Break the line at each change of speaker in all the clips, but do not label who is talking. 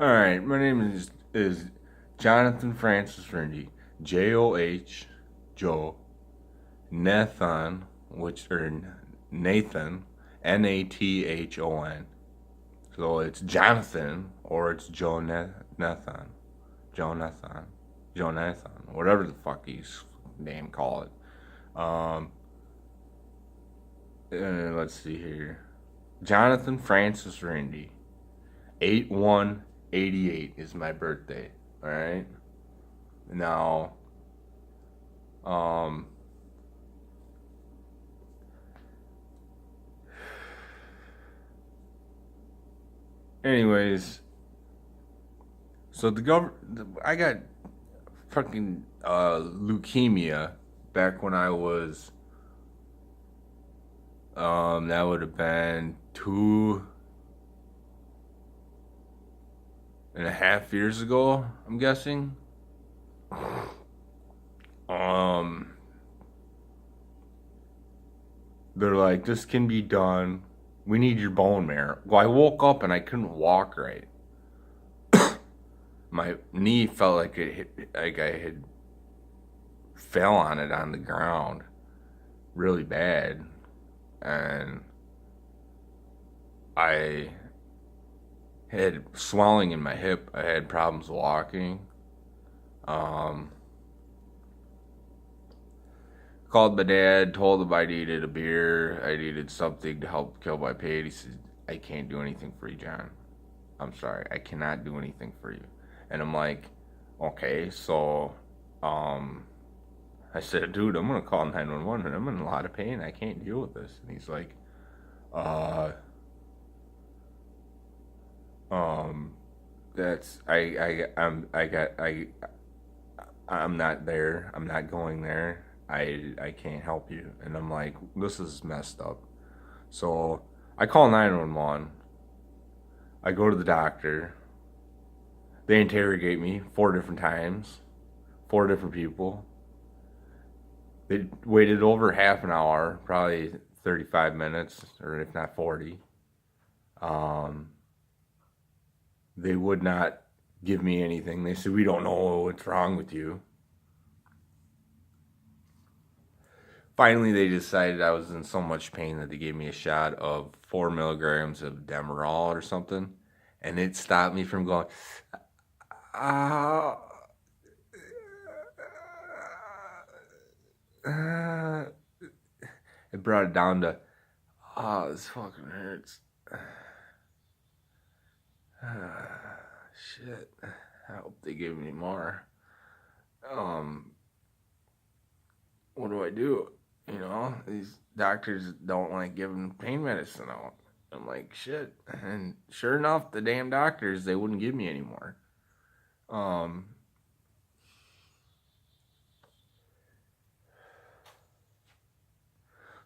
All right, my name is Jonathan Francis Rindy. Joh Joe Nathan, which or Nathan Nathon. So it's Jonathan or it's Nathan, Jonathan, Jonathan, whatever the fuck he's name call it. Let's see here. Jonathan Francis Rindy. 8/1/88 is my birthday. All right. Now, um, anyways, so I got fucking leukemia back when I was, that would have been 2.5 years ago, I'm guessing. Um, they're like, this can be done. We need your bone marrow. Well, I woke up and I couldn't walk right. My knee felt like like I had fell on it on the ground really bad, and I had swelling in my hip. I had problems walking. Um, Called my dad, told him I needed a beer, I needed something to help kill my pain. He said, I can't do anything for you, John. I'm sorry, I cannot do anything for you. And I'm like, okay, so, um, I said, dude, I'm gonna call 911 and I'm in a lot of pain. I can't deal with this. And he's like, uh, um, that's I'm not there. I'm not going there. I can't help you. And I'm like, this is messed up. So I call 911. I go to the doctor. They interrogate me 4 different times, 4 different people. They waited over half an hour, probably 35 minutes, or if not 40. Um, they would not give me anything. They said, we don't know what's wrong with you. Finally, they decided I was in so much pain that they gave me a shot of 4 milligrams of Demerol or something, and it stopped me from going. Ah, uh, it brought it down to, this fucking hurts. Shit. I hope they give me more. Um, what do I do? You know, these doctors don't like giving pain medicine out. I'm like, shit. And sure enough, the damn doctors, they wouldn't give me anymore. Um,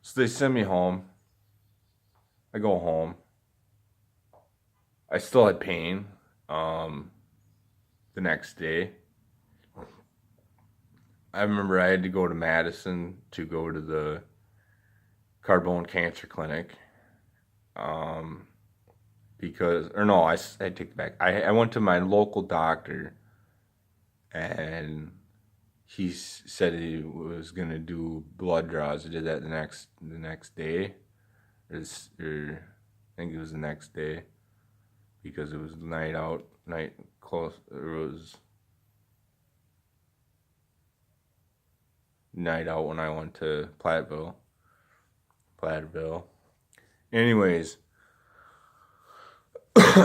so they send me home. I go home. I still had pain. Um, the next day, I remember I had to go to Madison to go to the Carbone Cancer Clinic. Um, because, or no, I take it back. I went to my local doctor, and he said he was gonna do blood draws. I did that the next day, or I think it was the next day, because it was night out, night close. It was night out when I went to Platteville. Anyways,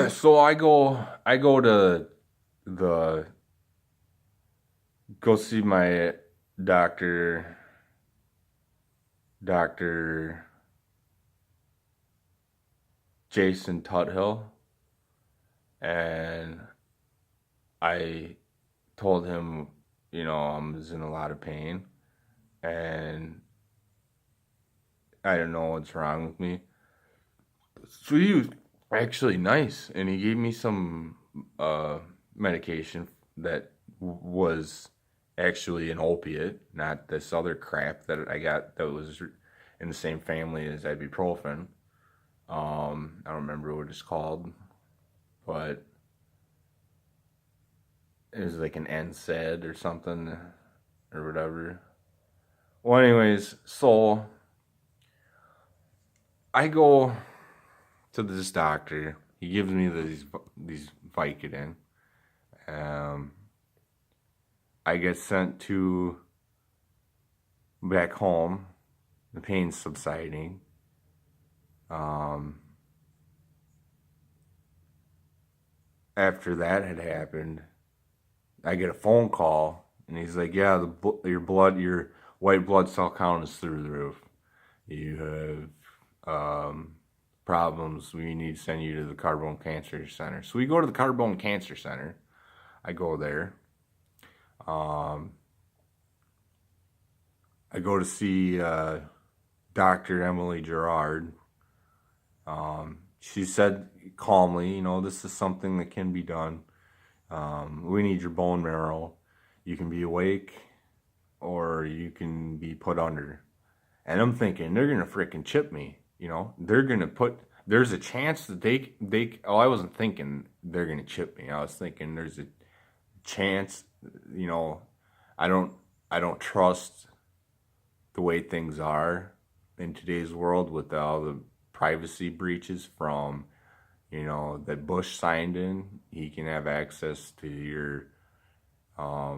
so I go to the go see my doctor, Doctor Jason Tuthill, and I told him, I was in a lot of pain, and I don't know what's wrong with me. So he was actually nice, and he gave me some medication that was actually an opiate, not this other crap that I got that was in the same family as ibuprofen. I don't remember what it's called, but it was like an NSAID or something or whatever. Well, anyways, so I go to this doctor. He gives me these Vicodin. Um, I get sent to back home. The pain's subsiding. After that had happened, I get a phone call, and he's like, "Yeah, your white blood cell count is through the roof. You have problems. We need to send you to the Carbone Cancer Center." So we go to the Carbone Cancer Center. I go there. I go to see Dr. Emily Gerard. She said calmly, this is something that can be done. We need your bone marrow. You can be awake or you can be put under. And I'm thinking, they're going to freaking chip me. They're going to there's a chance that I wasn't thinking they're going to chip me. I was thinking there's a chance, I don't trust the way things are in today's world with all the privacy breaches from, that Bush signed in. He can have access to your, I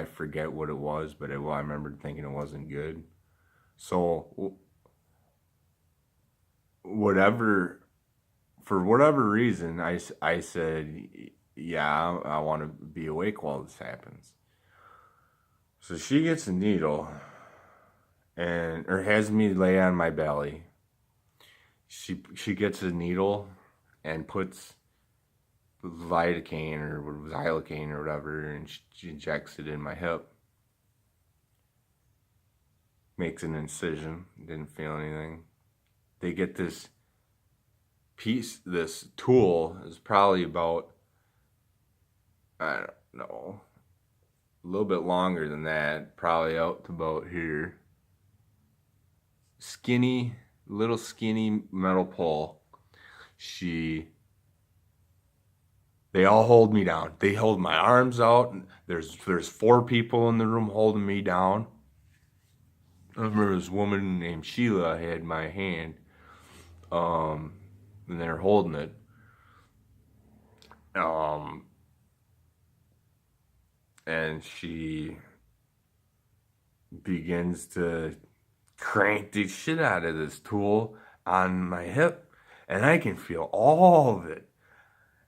forget what it was, but I remember thinking it wasn't good. So for whatever reason, I said, yeah, I want to be awake while this happens. So she gets a needle or has me lay on my belly. She gets a needle and puts lidocaine or xylocaine or whatever, and she injects it in my hip. Makes an incision. Didn't feel anything. They get this tool is probably about, I don't know, a little bit longer than that, probably out to about here. Little skinny metal pole. They all hold me down. They hold my arms out. There's 4 people in the room holding me down. I remember this woman named Sheila had my hand, and they're holding it. And she begins to crank the shit out of this tool on my hip, and I can feel all of it.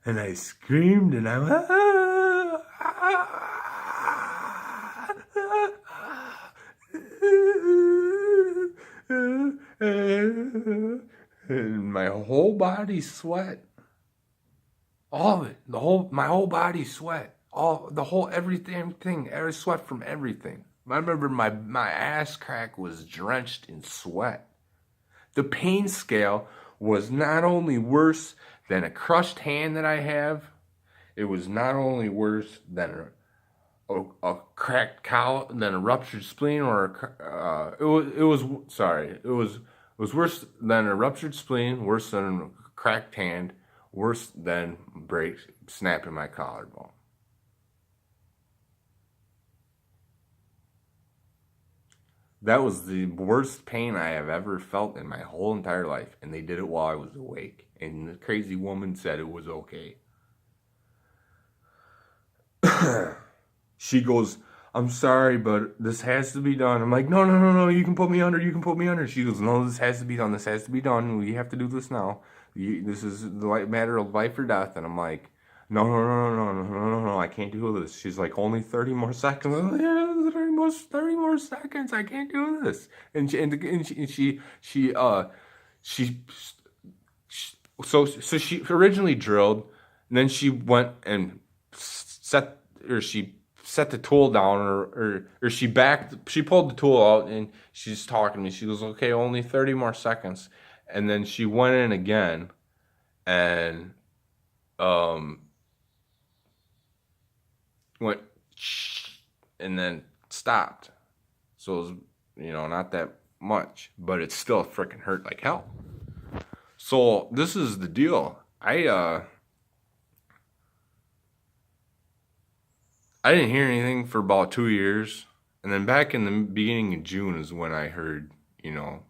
And I screamed, and I went, and my whole body sweat. All of it. My whole body sweat. Everything. Every sweat from everything. I remember my ass crack was drenched in sweat. The pain scale was not only worse than a crushed hand that I have, it was not only worse than a cracked collar, than a ruptured spleen, or it was worse than a ruptured spleen, worse than a cracked hand, worse than snapping my collarbone. That was the worst pain I have ever felt in my whole entire life. And they did it while I was awake. And the crazy woman said it was okay. She goes, "I'm sorry, but this has to be done." I'm like, no, you can put me under. She goes, "No, this has to be done. We have to do this now. This is the matter of life or death." And I'm like, no, I can't do this. She's like, "Only 30 more seconds." I'm like, "Yeah, 30 more seconds. I can't do this." And she originally drilled, and then she went and she set the tool down, or she pulled the tool out, and she's talking to me. She goes, "Okay, only 30 more seconds." And then she went in again, and went and then stopped. So it was, not that much, but it still freaking hurt like hell. So this is the deal. I didn't hear anything for about 2 years. And then back in the beginning of June is when I heard, you know,